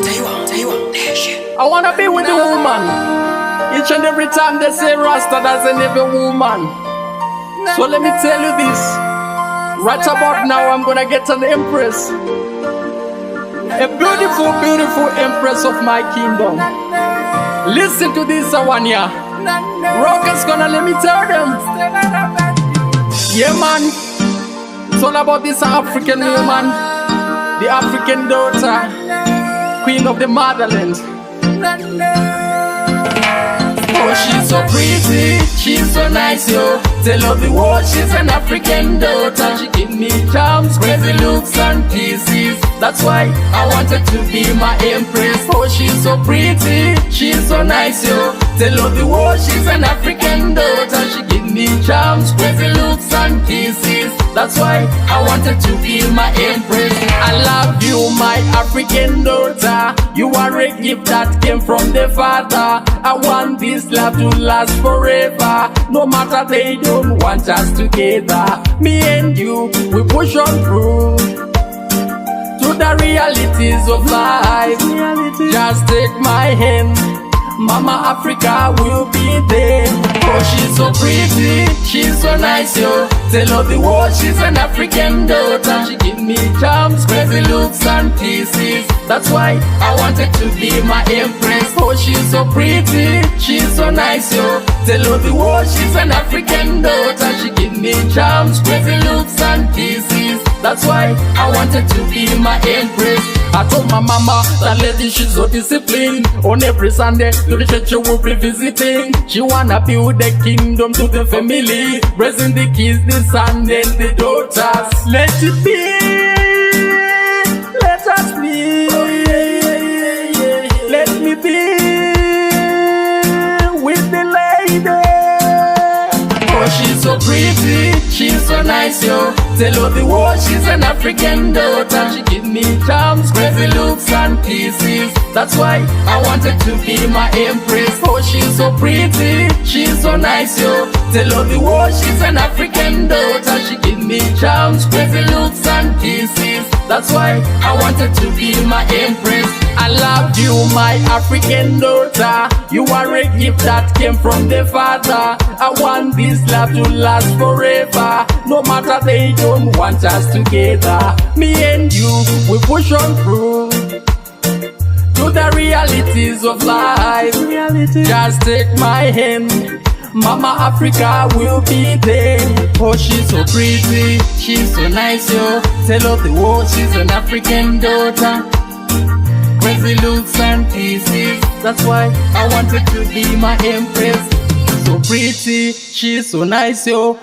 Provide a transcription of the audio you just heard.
I wanna be with the woman. Each and every time they say Rasta doesn't have a woman. So let me tell you this. Right about now I'm gonna get an empress. A beautiful, beautiful empress of my kingdom. Listen to this one here. Rockers gonna let me tell them. Yeah man, it's all about this African woman, the African daughter, queen of the motherland. Oh, she's so pretty, she's so nice, yo. Tell her the world she's an African daughter. She give me charms, crazy looks and kisses. That's why I wanted to be my empress. Oh, she's so pretty, she's so nice, yo. Tell her the world she's an African daughter. She give me charms, crazy looks and kisses. That's why I wanted to be my empress. I love you, my African daughter. You are a gift that came from the Father. I want this love to last forever. No matter they don't want us together. Me and you, we push on through to the realities of life. Just take my hand, Mama Africa will be there. Oh, she's so pretty, she's so nice, yo. Tell her the world she's an African daughter. She give me charms, crazy looks and kisses. That's why I wanted to be my empress. Oh, she's so pretty, she's so nice, yo. Tell her the world she's an African daughter. She give me charms, crazy looks and kisses. That's why I wanted to be my empress. I told my mama that lady she's so disciplined. On every Sunday to the church she will be visiting. She wanna build the kingdom to the family, raising the kids, the son and the daughters. Let it be, let us be. Let me be with the lady. Oh, she's so pretty, she's so nice, yo. Tell her the world she's an African daughter. She give me charms, crazy looks and kisses. That's why I wanted to be my empress. Oh, she's so pretty, she's so nice, yo. Tell her the world she's an African daughter. She give me charms, crazy looks and kisses. That's why I wanted to be my empress. I love you, my African daughter. You are a gift that came from the Father. I want this love to last forever. No matter they don't want us together. Me and you, we push on through to the realities of life. Just take my hand, Mama Africa will be there. Oh, she's so pretty, she's so nice, yo. Tell her the world she's an African daughter. Crazy looks and kisses. That's why I wanted to be my empress. So pretty, she's so nice, yo.